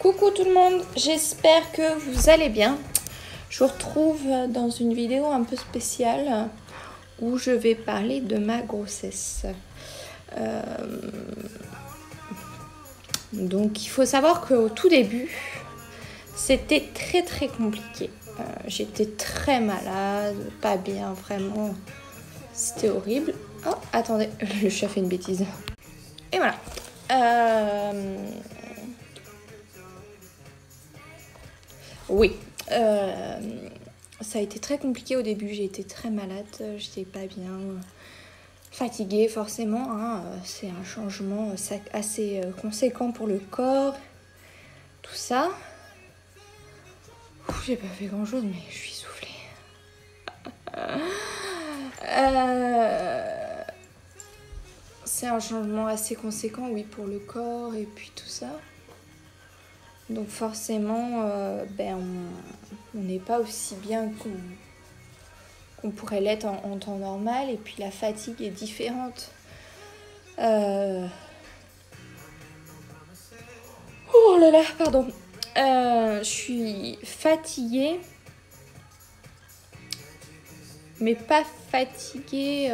Coucou tout le monde, j'espère que vous allez bien. Je vous retrouve dans une vidéo un peu spéciale où je vais parler de ma grossesse. Donc il faut savoir qu'au tout début, c'était très compliqué. J'étais très malade, pas bien, vraiment. C'était horrible. Oh, attendez, le chat fait une bêtise. Et voilà. Oui, ça a été très compliqué au début, j'ai été très malade, j'étais pas bien, fatiguée forcément, hein. C'est un changement assez conséquent pour le corps, tout ça. J'ai pas fait grand chose mais je suis essoufflée. C'est un changement assez conséquent, oui, pour le corps et puis tout ça. Donc forcément, on n'est pas aussi bien qu'on pourrait l'être en temps normal. Et puis la fatigue est différente. Oh là là, pardon. Je suis fatiguée. Mais pas fatiguée...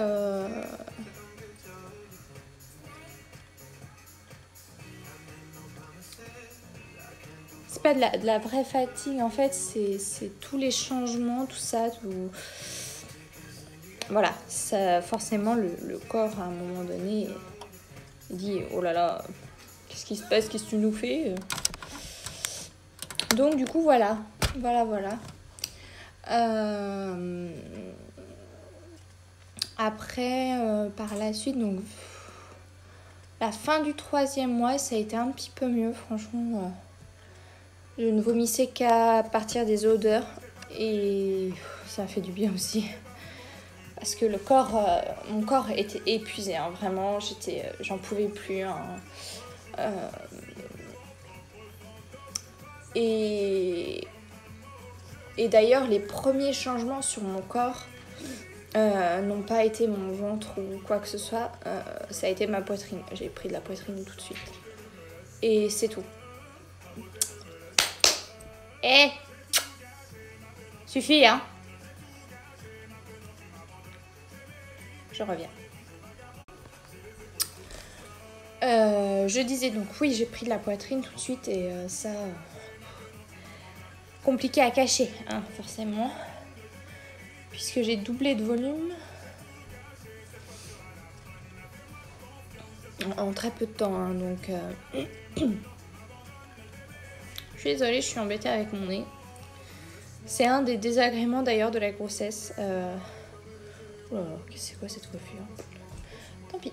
C'est pas de la vraie fatigue, en fait, c'est tous les changements, tout ça, tout... Voilà, ça, forcément, le corps, à un moment donné, il dit « Oh là là, qu'est-ce qui se passe? Qu'est-ce que tu nous fais ?» Donc, du coup, voilà. Après, par la suite, donc... La fin du 3e mois, ça a été un petit peu mieux, franchement... Je ne vomissais qu'à partir des odeurs et ça a fait du bien aussi parce que mon corps était épuisé, hein, vraiment, j'en pouvais plus, hein. Et d'ailleurs les premiers changements sur mon corps n'ont pas été mon ventre ou quoi que ce soit, ça a été ma poitrine. J'ai pris de la poitrine tout de suite et c'est tout. Suffit, hein. Je reviens. Je disais donc, oui, j'ai pris de la poitrine tout de suite et ça... compliqué à cacher, hein, forcément. Puisque j'ai doublé de volume. En très peu de temps, hein, donc... Je suis désolée, je suis embêtée avec mon nez. C'est un des désagréments d'ailleurs de la grossesse. Oh là là, c'est quoi cette coiffure? Tant pis.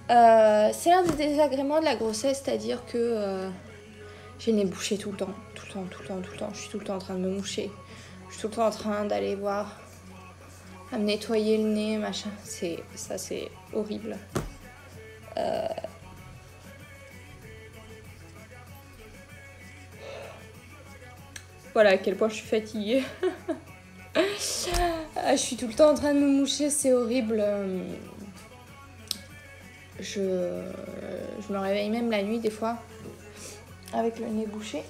C'est un des désagréments de la grossesse, c'est-à-dire que j'ai le nez bouché tout le temps. Je suis tout le temps en train de me moucher. Je suis tout le temps en train d'aller voir, à me nettoyer le nez, machin. Ça, c'est horrible. Voilà à quel point je suis fatiguée. Je suis tout le temps en train de me moucher, c'est horrible. Je me réveille même la nuit des fois avec le nez bouché.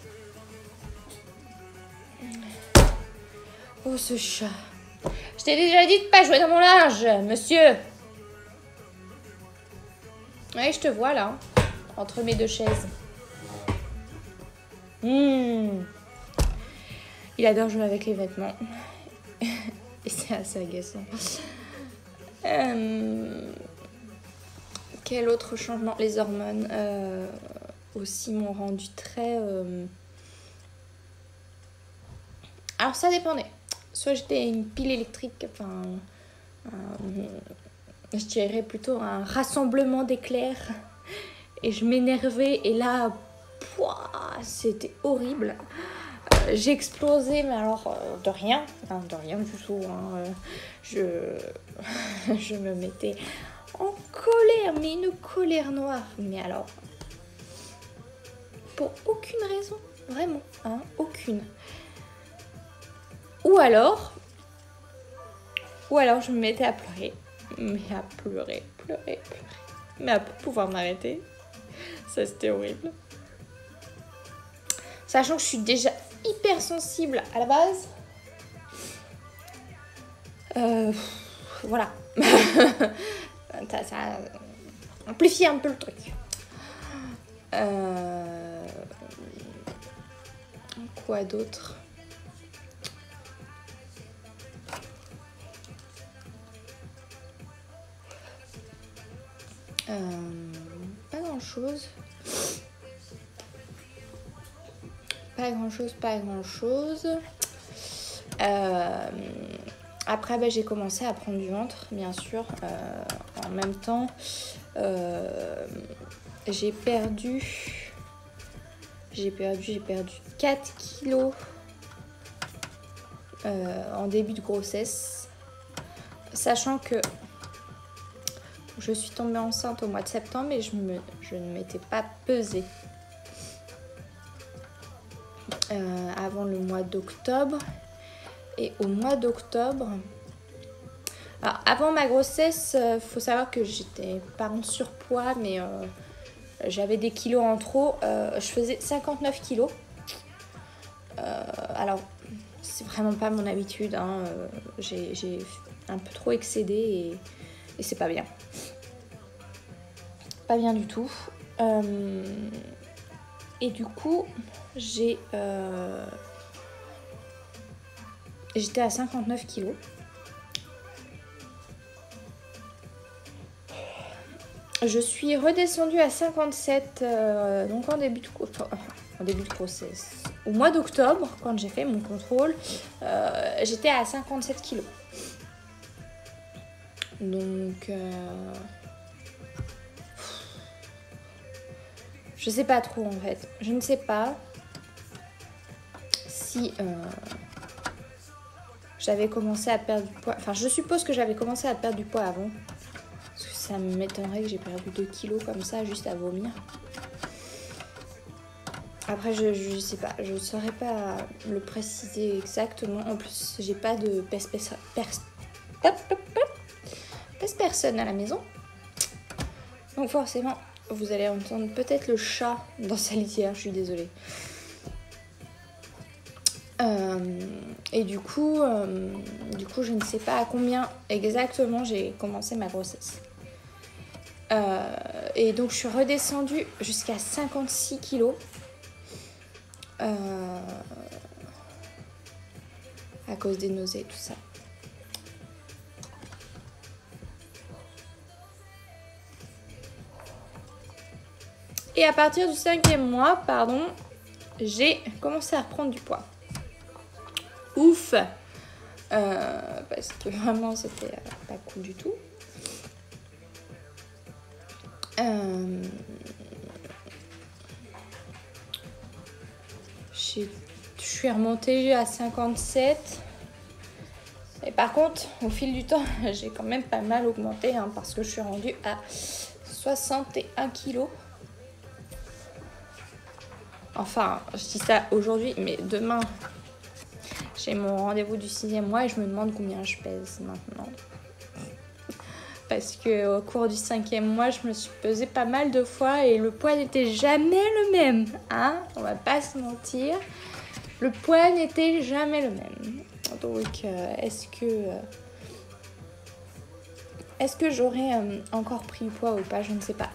Oh ce chat. Je t'ai déjà dit de pas jouer dans mon linge, monsieur. Ouais, je te vois là, entre mes deux chaises. Il adore jouer avec les vêtements. Et c'est assez agaçant. Quel autre changement? Les hormones aussi m'ont rendu très... Alors ça dépendait. Soit j'étais une pile électrique, enfin... je dirais plutôt un rassemblement d'éclairs. Et je m'énervais et là... c'était horrible. J'explosais, mais alors de rien du tout, hein. Je me mettais en colère, mais une colère noire. Mais alors, pour aucune raison, vraiment, hein, aucune. Ou alors, je me mettais à pleurer, mais à pleurer, mais à pas pouvoir m'arrêter. Ça, c'était horrible. Sachant que je suis déjà hyper sensible à la base. Voilà. ça amplifie un peu le truc. Quoi d'autre? Pas grand chose. Pas grand chose. Après, bah, j'ai commencé à prendre du ventre, bien sûr. En même temps, j'ai perdu 4 kilos en début de grossesse. Sachant que je suis tombée enceinte au mois de septembre et je ne m'étais pas pesée avant le mois d'octobre. Et au mois d'octobre, alors avant ma grossesse, faut savoir que j'étais pas en surpoids, mais j'avais des kilos en trop. Je faisais 59 kilos. Alors, c'est vraiment pas mon habitude. Hein. J'ai un peu trop excédé et c'est pas bien. Pas bien du tout. Et du coup, j'étais à 59 kilos. Je suis redescendue à 57 donc en début de grossesse. Au mois d'octobre, quand j'ai fait mon contrôle, j'étais à 57 kilos. Donc, je sais pas trop en fait. Je ne sais pas si j'avais commencé à perdre du poids. Enfin, je suppose que j'avais commencé à perdre du poids avant. Parce que ça m'étonnerait que j'ai perdu 2 kilos comme ça, juste à vomir. Après, je sais pas. Je ne saurais pas le préciser exactement. En plus, j'ai pas de pèse personne à la maison. Donc forcément, vous allez entendre peut-être le chat dans sa litière. Je suis désolée. Et du coup, je ne sais pas à combien exactement j'ai commencé ma grossesse. Et donc, je suis redescendue jusqu'à 56 kilos. À cause des nausées et tout ça. Et à partir du 5e mois, j'ai commencé à reprendre du poids. Ouf! Parce que vraiment, c'était pas cool du tout. Je suis remontée à 57. Et par contre, au fil du temps, j'ai quand même pas mal augmenté hein, parce que je suis rendue à 61 kilos. Enfin, je dis ça aujourd'hui, mais demain, j'ai mon rendez-vous du 6e mois et je me demande combien je pèse maintenant. Parce qu'au cours du 5e mois, je me suis pesée pas mal de fois et le poids n'était jamais le même. Hein, on va pas se mentir. Le poids n'était jamais le même. Donc, est-ce que j'aurais encore pris le poids ou pas? Je ne sais pas.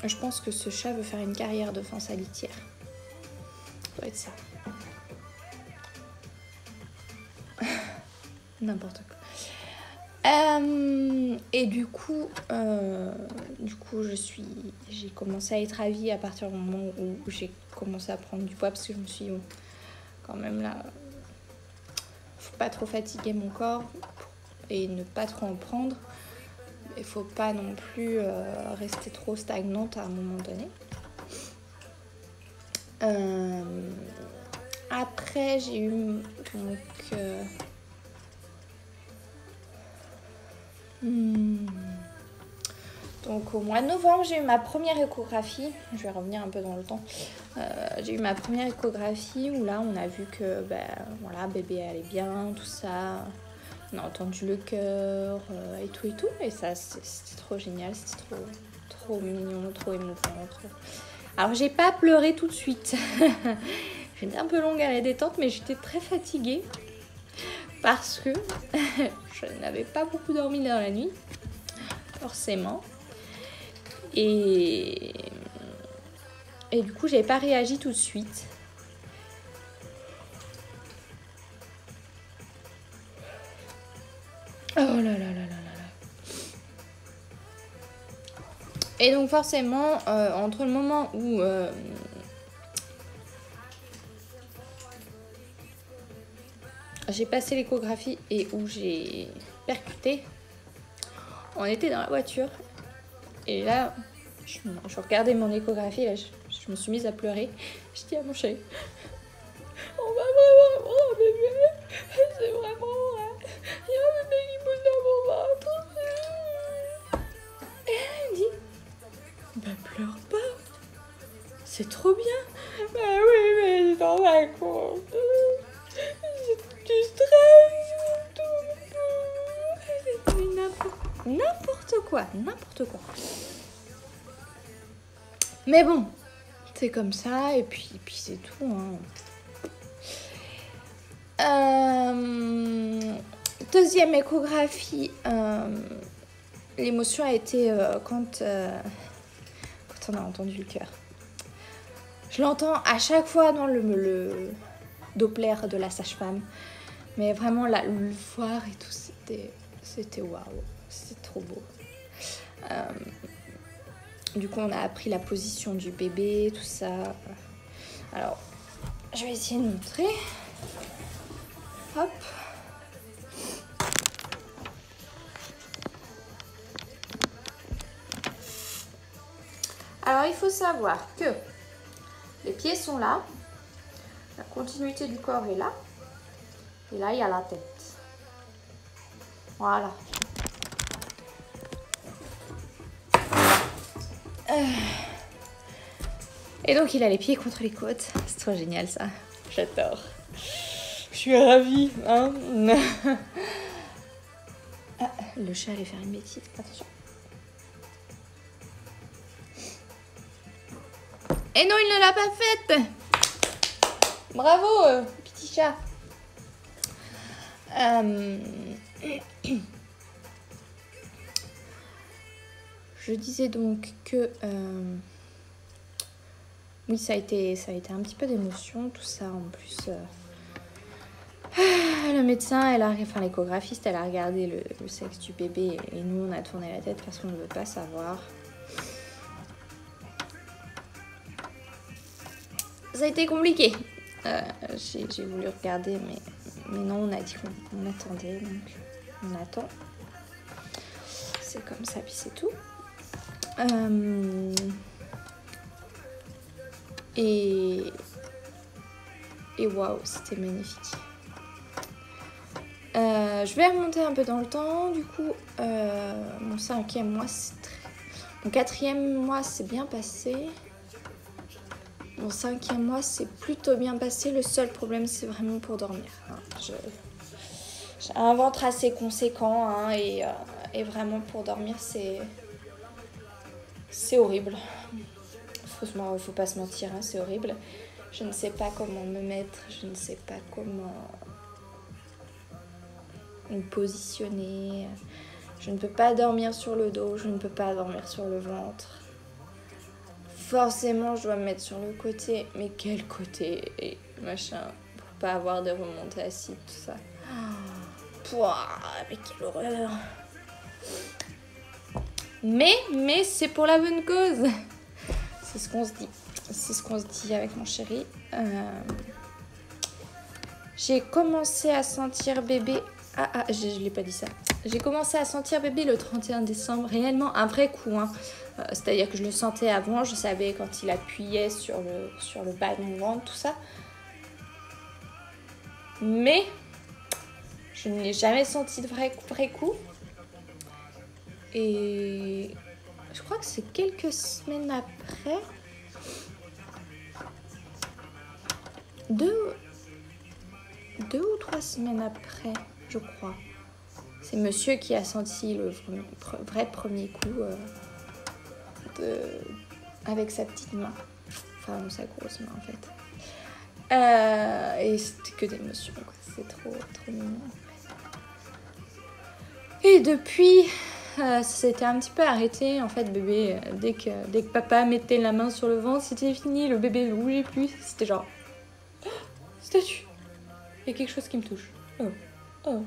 Je pense que ce chat veut faire une carrière devant sa litière. Ça doit être ça. N'importe quoi. Et du coup, j'ai commencé à être ravie à partir du moment où j'ai commencé à prendre du poids parce que je me suis dit, quand même là, faut pas trop fatiguer mon corps et ne pas trop en prendre. Il faut pas non plus rester trop stagnante à un moment donné. Après, j'ai eu donc au mois de novembre, j'ai eu ma première échographie. Je vais revenir un peu dans le temps. J'ai eu ma première échographie où là, on a vu que voilà, bébé allait bien, tout ça. On a entendu le chœur et tout. Et ça, c'était trop génial. C'était trop mignon, trop émouvant. Alors, j'ai pas pleuré tout de suite. J'étais un peu longue à la détente, mais j'étais très fatiguée. Parce que je n'avais pas beaucoup dormi dans la nuit. Forcément. Et du coup, j'avais pas réagi tout de suite. Oh là là là là là. Et donc forcément, entre le moment où j'ai passé l'échographie et où j'ai percuté, on était dans la voiture. Et là, je regardais mon échographie, là, je me suis mise à pleurer. Je dis à mon chéri, on va vraiment avoir un bébé. C'est vraiment... il y a un bébé qui bouge dans mon ventre. Et elle me dit, bah pleure pas. C'est trop bien. Bah oui, mais je t'en rends compte. Tu stresses. N'importe quoi. Mais bon, c'est comme ça, et puis c'est tout. Deuxième échographie, l'émotion a été quand on a entendu le cœur. Je l'entends à chaque fois dans le Doppler de la sage-femme, mais vraiment le voir et tout, c'était waouh, c'était trop beau. Du coup, on a appris la position du bébé, tout ça. Alors, je vais essayer de montrer. Hop. Alors, il faut savoir que les pieds sont là, la continuité du corps est là, et là, il y a la tête. Voilà. Et donc, il a les pieds contre les côtes. C'est trop génial, ça. J'adore. Je suis ravie, hein. Ah, le chat allait faire une bêtise. Attention. Et non, il ne l'a pas faite. Bravo, petit chat. Je disais donc que oui, ça a été un petit peu d'émotion, tout ça. En plus, le médecin, l'échographiste, elle a regardé le sexe du bébé et nous, on a tourné la tête parce qu'on ne veut pas savoir. Ça a été compliqué. J'ai voulu regarder, mais non, on a dit qu'on attendait, donc on attend. C'est comme ça, puis c'est tout. Et waouh, c'était magnifique. Je vais remonter un peu dans le temps. Du coup, mon 5e mois, mon 4e mois, c'est bien passé. Mon 5e mois, c'est plutôt bien passé. Le seul problème, c'est vraiment pour dormir. J'ai un ventre assez conséquent, et vraiment pour dormir, c'est horrible. Faut pas se mentir, c'est horrible. Je ne sais pas comment me mettre, je ne sais pas comment me positionner. Je ne peux pas dormir sur le dos, je ne peux pas dormir sur le ventre. Forcément, je dois me mettre sur le côté, mais quel côté et machin, pour pas avoir de remontées acides, tout ça. Pouah, mais quelle horreur. Mais c'est pour la bonne cause. C'est ce qu'on se dit. C'est ce qu'on se dit avec mon chéri. J'ai commencé à sentir bébé... je l'ai pas dit ça. J'ai commencé à sentir bébé le 31 décembre, réellement un vrai coup. C'est-à-dire que je le sentais avant, je savais quand il appuyait sur le bas de mon ventre, tout ça. Mais je ne l'ai jamais senti de vrai coup. Et je crois que c'est quelques semaines après. 2 ou 3 semaines après, je crois. C'est monsieur qui a senti le vrai premier coup avec sa petite main. Enfin, sa grosse main en fait. Et c'était que d'émotion, quoi. C'est trop mignon. Et depuis, ça s'était un petit peu arrêté. En fait, bébé, dès que papa mettait la main sur le ventre, c'était fini. Le bébé ne bougeait plus. C'était genre, oh, statue. Il y a quelque chose qui me touche. Oh.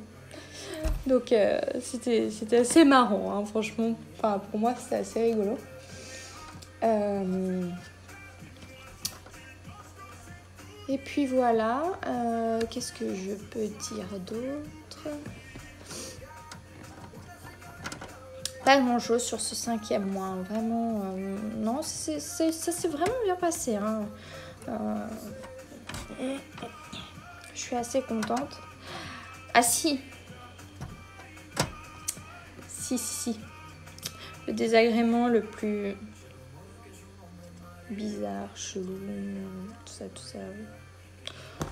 Donc, c'était assez marrant, hein, franchement. Enfin, pour moi, c'était assez rigolo. Et puis voilà, qu'est-ce que je peux dire d'autre? Pas grand chose sur ce 5e mois, vraiment. Non, ça s'est vraiment bien passé. Hein. Je suis assez contente. Ah si. Si. Le désagrément le plus bizarre, chelou, tout ça.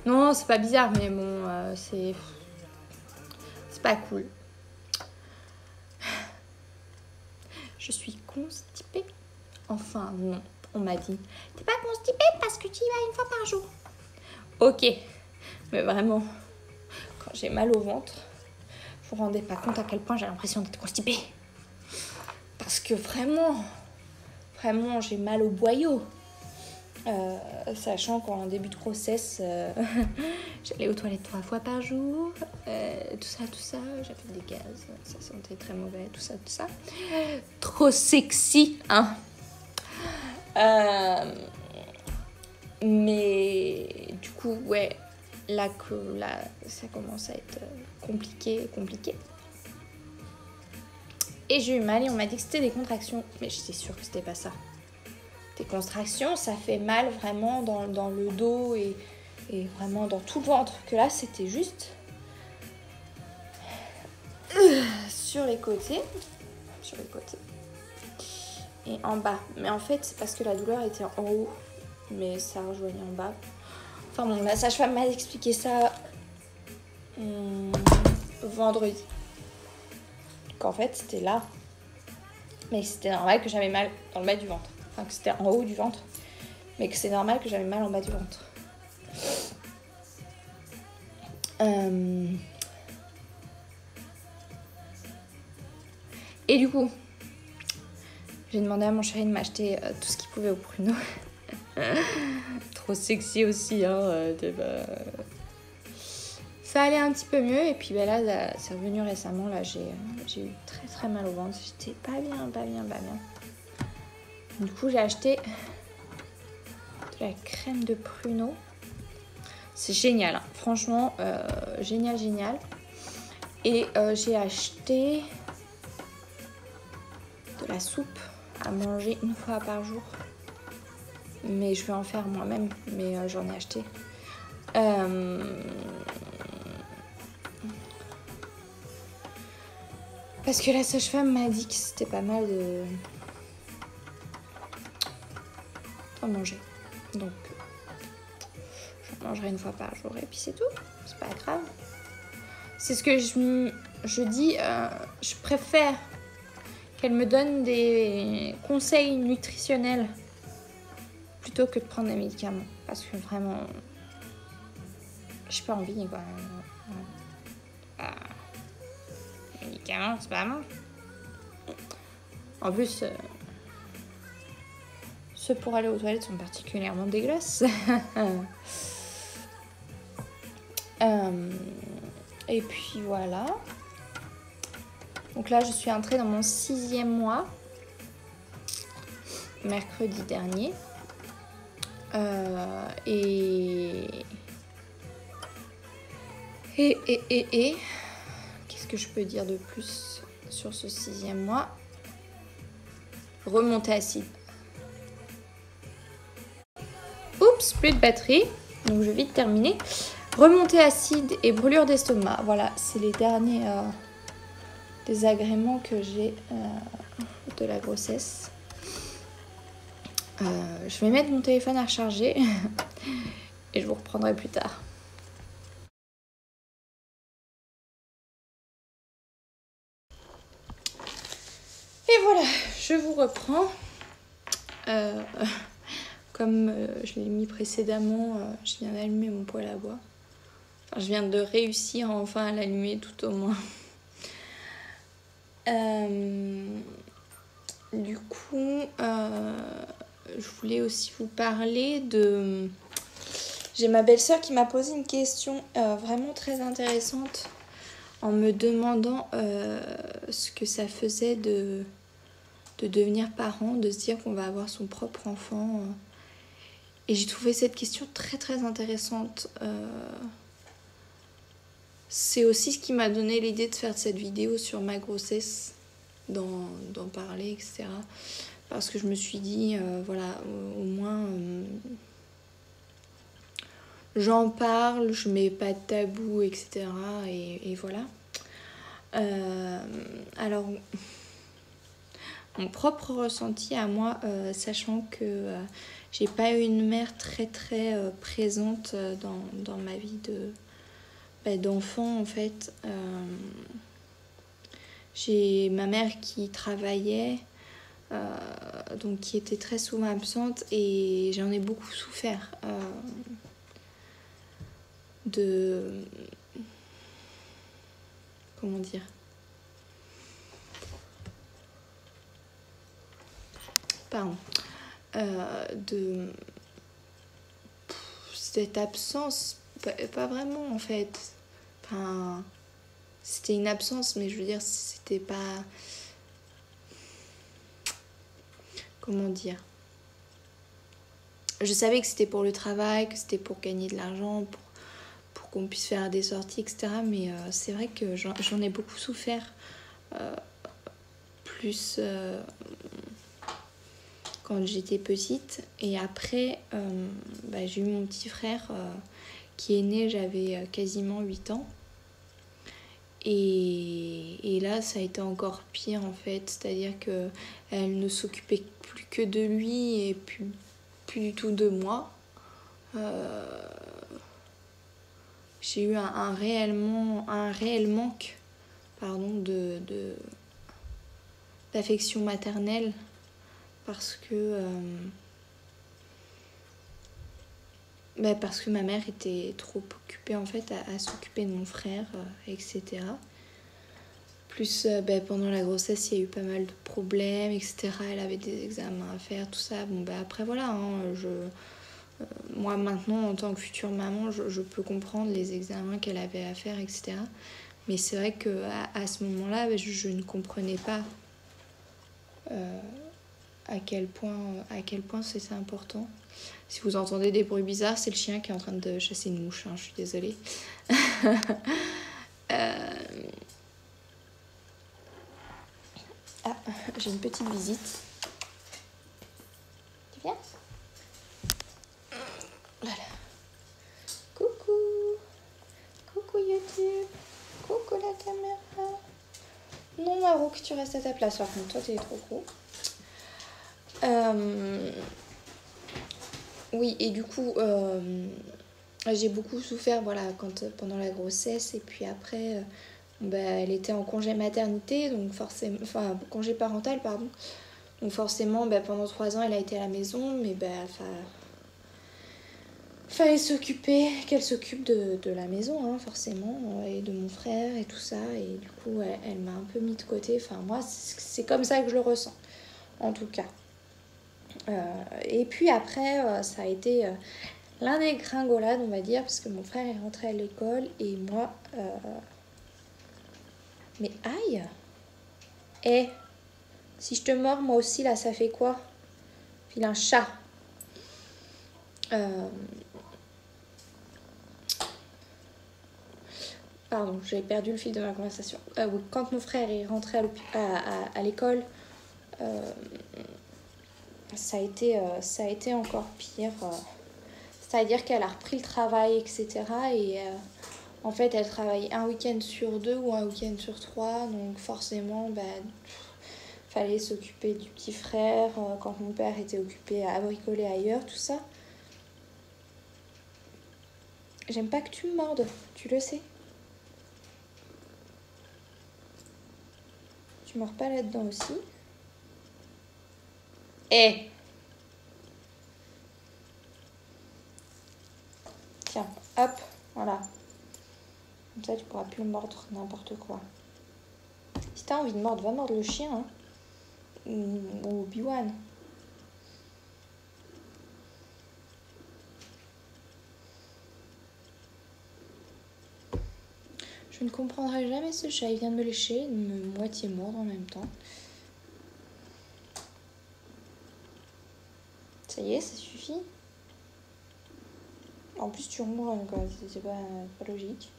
Non, c'est pas bizarre, mais bon, c'est pas cool. Je suis constipée. Enfin, non, on m'a dit. T'es pas constipée parce que tu y vas 1 fois par jour. Ok, mais vraiment, quand j'ai mal au ventre, vous vous rendez pas compte à quel point j'ai l'impression d'être constipée. Parce que vraiment, j'ai mal au boyau. Sachant qu'en début de grossesse, j'allais aux toilettes 3 fois par jour, tout ça, j'avais des gaz, ça sentait très mauvais, tout ça. Trop sexy, hein. Mais du coup, ouais, là, ça commence à être compliqué. Et j'ai eu mal et on m'a dit que c'était des contractions, mais j'étais sûre que c'était pas ça. Des contractions, ça fait mal vraiment dans le dos et vraiment dans tout le ventre. Que là, c'était juste sur les côtés et en bas. Mais en fait, c'est parce que la douleur était en haut, mais ça rejoignait en bas. Enfin bon, la sage-femme m'a expliqué ça vendredi. Qu'en fait, c'était là. Mais c'était normal que j'avais mal dans le bas du ventre. Enfin, que c'était en haut du ventre. Mais que c'est normal que j'avais mal en bas du ventre. Et du coup, j'ai demandé à mon chéri de m'acheter tout ce qu'il pouvait au Pruneau. Trop sexy aussi, hein. Ça allait un petit peu mieux. Et puis là, c'est revenu récemment. Là, j'ai eu très très mal au ventre. J'étais pas bien. Du coup, j'ai acheté de la crème de pruneau. C'est génial, hein. Franchement, génial. Et j'ai acheté de la soupe à manger 1 fois par jour. Mais je vais en faire moi-même, mais j'en ai acheté. Parce que la sage-femme m'a dit que c'était pas mal d'en manger. Donc, j'en mangerai 1 fois par jour et puis c'est tout. C'est pas grave. C'est ce que je dis. Je préfère qu'elle me donne des conseils nutritionnels plutôt que de prendre des médicaments. Parce que vraiment, j'ai pas envie, quoi. Les médicaments, c'est pas bon. En plus, ceux pour aller aux toilettes sont particulièrement dégueulasses. Et puis voilà. Donc là, je suis entrée dans mon 6e mois. Mercredi dernier. Qu'est-ce que je peux dire de plus sur ce 6e mois? Remontée acide. Oups, plus de batterie. Donc je vais vite terminer. Remontée acide et brûlure d'estomac. Voilà, c'est les derniers désagréments que j'ai de la grossesse. Je vais mettre mon téléphone à recharger et je vous reprendrai plus tard. voilà, je vous reprends. Comme je l'ai mis précédemment, je viens d'allumer mon poêle à bois. Enfin, je viens de réussir enfin à l'allumer tout au moins. Du coup, je voulais aussi vous parler de... J'ai ma belle-sœur qui m'a posé une question vraiment très intéressante en me demandant ce que ça faisait de devenir parent, de se dire qu'on va avoir son propre enfant. Et j'ai trouvé cette question très très intéressante. C'est aussi ce qui m'a donné l'idée de faire cette vidéo sur ma grossesse, d'en parler, etc. Parce que je me suis dit, voilà, au moins... j'en parle, je mets pas de tabou, etc. Et voilà. Alors, mon propre ressenti à moi, sachant que j'ai pas eu une mère très très présente dans ma vie d'enfant en fait. J'ai ma mère qui travaillait, donc qui était très souvent absente et j'en ai beaucoup souffert. Comment dire, pardon, de cette absence, pas vraiment en fait, enfin, c'était une absence mais je veux dire c'était pas, comment dire, je savais que c'était pour le travail, que c'était pour gagner de l'argent, pour qu'on puisse faire des sorties, etc. Mais c'est vrai que j'en ai beaucoup souffert. Plus quand j'étais petite. Et après, j'ai eu mon petit frère qui est né, j'avais quasiment 8 ans. Et là, ça a été encore pire en fait. C'est-à-dire qu'elle ne s'occupait plus que de lui et plus du tout de moi. J'ai eu un réel manque d'affection maternelle parce que ma mère était trop occupée en fait à s'occuper de mon frère, etc. Plus pendant la grossesse il y a eu pas mal de problèmes, etc. Elle avait des examens à faire, tout ça. Bon après voilà, hein, moi maintenant en tant que future maman je peux comprendre les examens qu'elle avait à faire, etc. Mais c'est vrai qu'à ce moment-là je ne comprenais pas à quel point c'était important. Si vous entendez des bruits bizarres, c'est le chien qui est en train de chasser une mouche, hein, je suis désolée. Ah, j'ai une petite visite. Tu viens ? Voilà. Coucou. Coucou YouTube. Coucou la caméra. Non Marouk, tu restes à ta place. Par contre, toi t'es trop gros. Oui, et du coup, j'ai beaucoup souffert pendant la grossesse. Et puis après, elle était en congé maternité, donc forcément, enfin congé parental, pardon. Donc forcément, pendant 3 ans, elle a été à la maison, mais fallait qu'elle s'occupe de la maison, hein, forcément, et de mon frère et tout ça. Et du coup, elle m'a un peu mis de côté. Enfin, moi, c'est comme ça que je le ressens, en tout cas. Et puis après, ça a été l'un des gringolades, on va dire, parce que mon frère est rentré à l'école et moi... Mais aïe! Eh, si je te mords, moi aussi, là, ça fait quoi? File un chat. Pardon, j'ai perdu le fil de ma conversation. Oui, quand mon frère est rentré à l'école, ça a été encore pire. C'est-à-dire qu'elle a repris le travail, etc. Et en fait, elle travaille un week-end sur 2 ou un week-end sur 3. Donc forcément, fallait s'occuper du petit frère quand mon père était occupé à bricoler ailleurs, tout ça. J'aime pas que tu me mordes, tu le sais. Tu mords pas là-dedans aussi. Eh, tiens, hop, voilà. Comme ça, tu pourras plus le mordre n'importe quoi. Si t'as envie de mordre, va mordre le chien, hein. Ou Obi-Wan. Je ne comprendrai jamais ce chat. Il vient de me lécher, de me moitié mordre en même temps. Ça y est, ça suffit. En plus, tu ronronnes, quoi. C'est pas logique.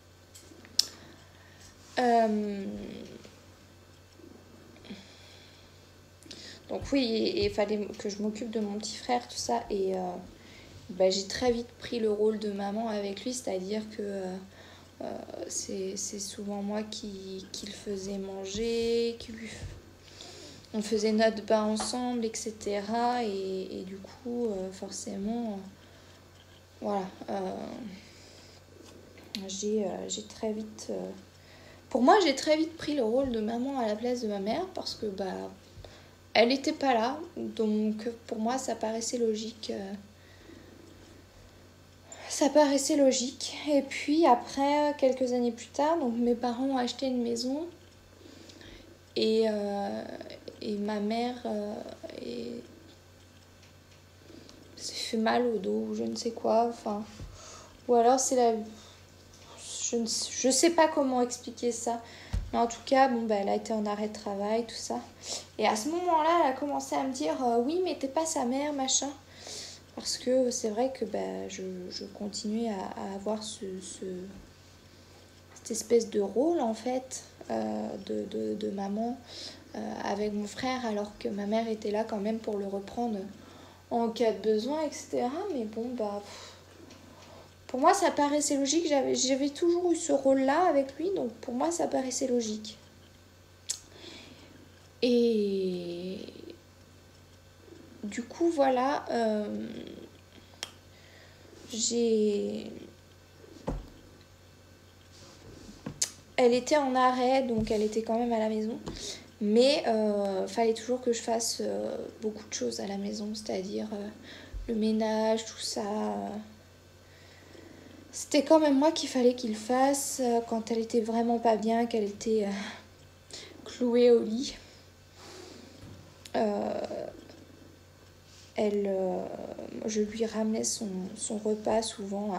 Donc oui, il fallait que je m'occupe de mon petit frère, tout ça. Et j'ai très vite pris le rôle de maman avec lui. C'est-à-dire que c'est souvent moi qui le faisais manger, on faisait notre bain ensemble, etc. Et du coup, forcément, voilà. J'ai très vite... Pour moi, j'ai très vite pris le rôle de maman à la place de ma mère parce que elle n'était pas là. Donc pour moi, ça paraissait logique. Ça paraissait logique. Et puis après, quelques années plus tard, donc mes parents ont acheté une maison. Et ma mère s'est fait mal au dos ou je ne sais quoi. Enfin, ou alors c'est la... Je sais pas comment expliquer ça. Mais en tout cas, elle a été en arrêt de travail, tout ça. Et à ce moment-là, elle a commencé à me dire oui, mais t'es pas sa mère, machin. Parce que c'est vrai que je continuais à avoir cette espèce de rôle, en fait, de maman avec mon frère, alors que ma mère était là quand même pour le reprendre en cas de besoin, etc. Mais pour moi, ça paraissait logique. J'avais toujours eu ce rôle-là avec lui, donc pour moi, ça paraissait logique. Et du coup, voilà, elle était en arrêt, donc elle était quand même à la maison. Mais fallait toujours que je fasse beaucoup de choses à la maison, c'est-à-dire le ménage, tout ça. C'était quand même moi qu'il fallait qu'il fasse quand elle était vraiment pas bien, qu'elle était clouée au lit. Je lui ramenais son repas souvent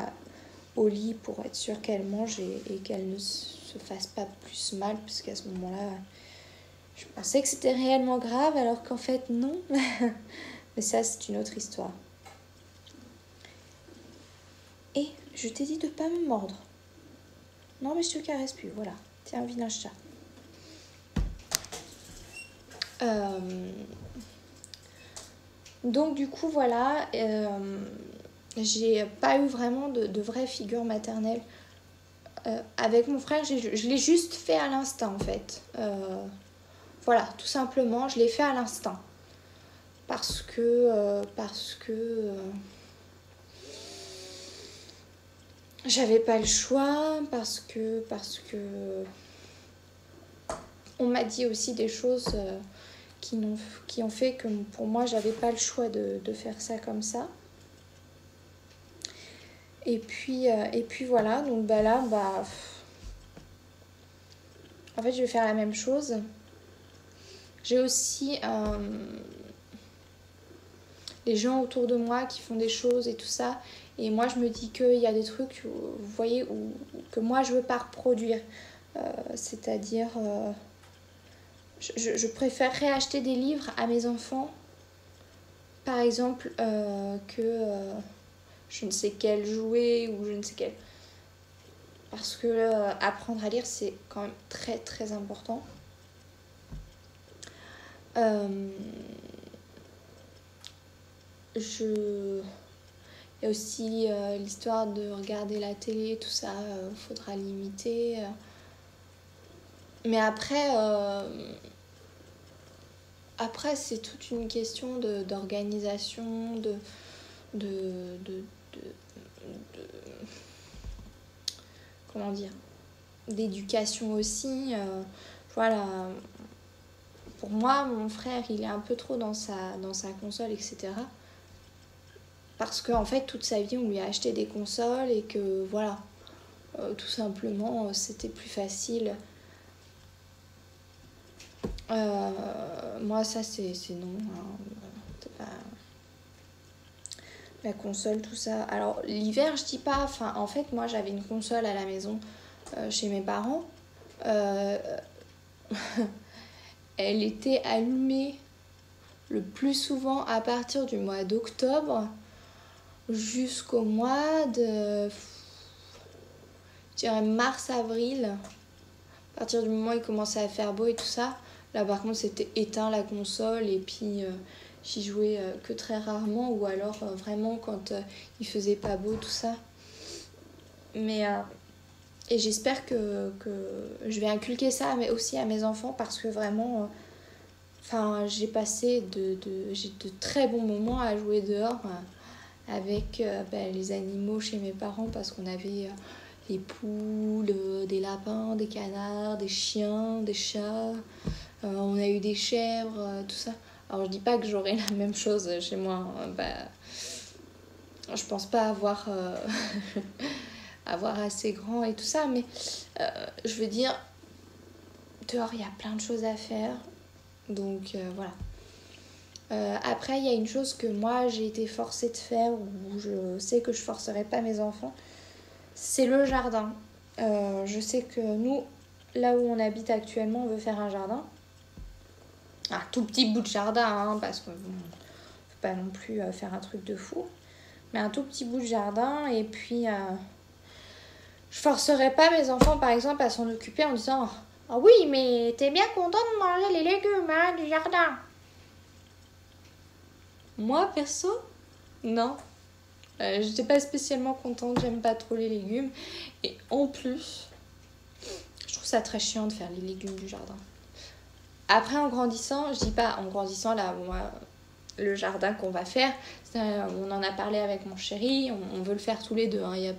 au lit pour être sûre qu'elle mange et qu'elle ne se fasse pas plus mal, parce qu'à ce moment-là, je pensais que c'était réellement grave, alors qu'en fait, non. Mais ça, c'est une autre histoire. Et je t'ai dit de pas me mordre. Non, mais je te caresse plus, voilà. Tiens, vilain chat. Donc, du coup, voilà. J'ai pas eu vraiment de vraie figure maternelle. Avec mon frère, je l'ai juste fait à l'instinct, en fait. Voilà, tout simplement, je l'ai fait à l'instinct. Parce que j'avais pas le choix, parce que on m'a dit aussi des choses qui ont fait que pour moi, j'avais pas le choix de faire ça comme ça. Et puis voilà, donc là, en fait, je vais faire la même chose. J'ai aussi les gens autour de moi qui font des choses et tout ça. Et moi, je me dis qu'il y a des trucs, vous voyez, que moi, je veux pas reproduire. C'est-à-dire, je préférerais acheter des livres à mes enfants, par exemple, que je ne sais quel jouet ou je ne sais quel... Parce que apprendre à lire, c'est quand même très, très important. Il y a aussi l'histoire de regarder la télé, tout ça, faudra limiter. Mais après, c'est toute une question d'organisation, comment dire, d'éducation aussi. Voilà. pour moi, mon frère, il est un peu trop dans sa console, etc. Parce qu'en fait, toute sa vie, on lui a acheté des consoles et que voilà, tout simplement, c'était plus facile. Moi, ça, c'est non. C'est pas... La console, tout ça. Alors, l'hiver, je dis pas. Enfin, en fait, moi, j'avais une console à la maison chez mes parents. Elle était allumée le plus souvent à partir du mois d'octobre jusqu'au mois de, je dirais, mars-avril. À partir du moment où il commençait à faire beau et tout ça, là par contre c'était éteint la console et puis j'y jouais que très rarement ou alors vraiment quand il faisait pas beau, tout ça. Mais et j'espère que je vais inculquer ça mais aussi à mes enfants parce que vraiment j'ai passé j'ai de très bons moments à jouer dehors avec les animaux chez mes parents parce qu'on avait des poules, des lapins, des canards, des chiens, des chats. On a eu des chèvres, tout ça. Alors je dis pas que j'aurai la même chose chez moi. Je pense pas avoir assez grand et tout ça, mais je veux dire, dehors il y a plein de choses à faire. Donc voilà. Après, il y a une chose que moi j'ai été forcée de faire, où je sais que je forcerai pas mes enfants, c'est le jardin. Je sais que nous, là où on habite actuellement, on veut faire un jardin. Un tout petit bout de jardin, hein, parce qu'on ne peut pas non plus faire un truc de fou. Mais un tout petit bout de jardin, et puis je forcerai pas mes enfants, par exemple, à s'en occuper en disant « Ah oui, mais t'es bien content de manger les légumes hein, du jardin ?» Moi, perso, non. J'étais pas spécialement contente, j'aime pas trop les légumes. Et en plus, je trouve ça très chiant de faire les légumes du jardin. Après, en grandissant, je dis pas en grandissant, là, moi, le jardin qu'on va faire, on en a parlé avec mon chéri, on veut le faire tous les deux, hein, il n'y a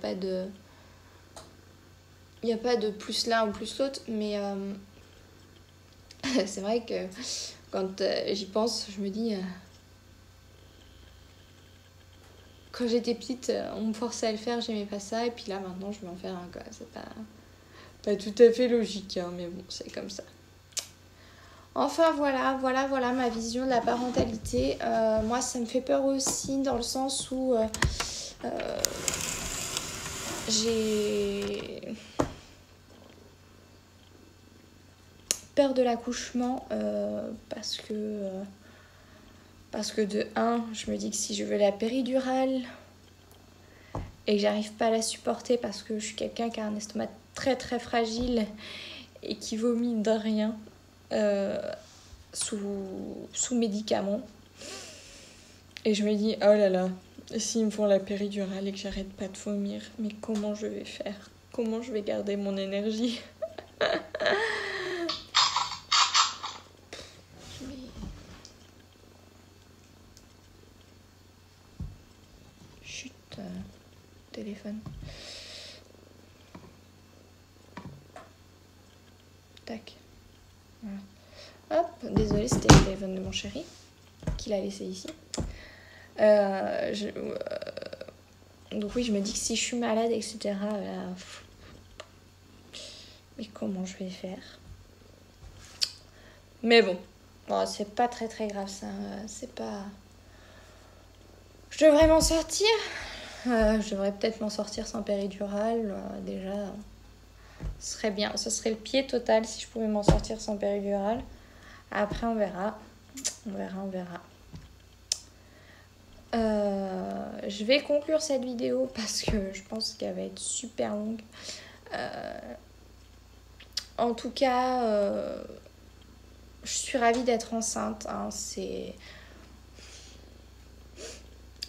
pas de plus l'un ou plus l'autre, mais c'est vrai que quand j'y pense, je me dis... Quand j'étais petite, on me forçait à le faire, j'aimais pas ça. Et puis là, maintenant, je vais en faire un, quoi. C'est pas tout à fait logique, hein, mais bon, c'est comme ça. Enfin, voilà ma vision de la parentalité. Moi, ça me fait peur aussi, dans le sens où j'ai peur de l'accouchement parce que de 1, je me dis que si je veux la péridurale et que j'arrive pas à la supporter parce que je suis quelqu'un qui a un estomac très très fragile et qui vomit de rien sous médicaments. Et je me dis, oh là là, s'ils me font la péridurale et que j'arrête pas de vomir, mais comment je vais faire? Comment je vais garder mon énergie? Téléphone. Tac. Voilà. Hop, désolée, c'était le téléphone de mon chéri qu'il a laissé ici. Donc oui, je me dis que si je suis malade, etc. Mais comment je vais faire? Mais bon, c'est pas très très grave ça. C'est pas... Je devrais m'en sortir. Je devrais peut-être m'en sortir sans péridurale. Déjà, ce serait bien. Ce serait le pied total si je pouvais m'en sortir sans péridurale. Après, on verra. On verra. Je vais conclure cette vidéo parce que je pense qu'elle va être super longue. En tout cas, je suis ravie d'être enceinte. Hein.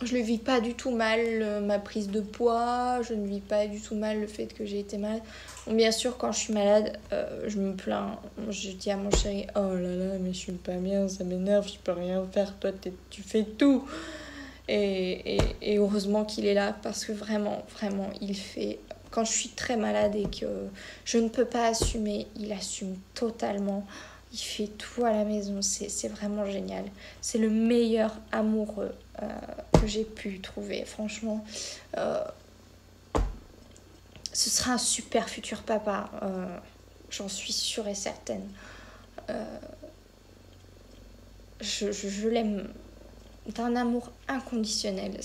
Je ne vis pas du tout mal ma prise de poids, je ne vis pas du tout mal le fait que j'ai été malade. Bon, bien sûr, quand je suis malade, je me plains. Je dis à mon chéri, oh là là, mais je suis pas bien, ça m'énerve, je peux rien faire, toi tu fais tout. Et heureusement qu'il est là parce que vraiment, il fait... Quand je suis très malade et que je ne peux pas assumer, il assume totalement. Il fait tout à la maison, c'est vraiment génial. C'est le meilleur amoureux que j'ai pu trouver, franchement. Ce sera un super futur papa, j'en suis sûre et certaine. Je l'aime d'un amour inconditionnel.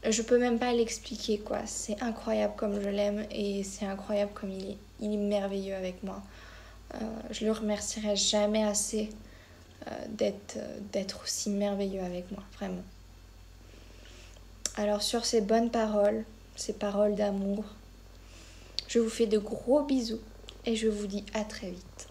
Je peux même pas l'expliquer, quoi. C'est incroyable comme je l'aime et c'est incroyable comme il est merveilleux avec moi. Je le remercierai jamais assez d'être aussi merveilleux avec moi, vraiment. Alors sur ces bonnes paroles, ces paroles d'amour, je vous fais de gros bisous et je vous dis à très vite.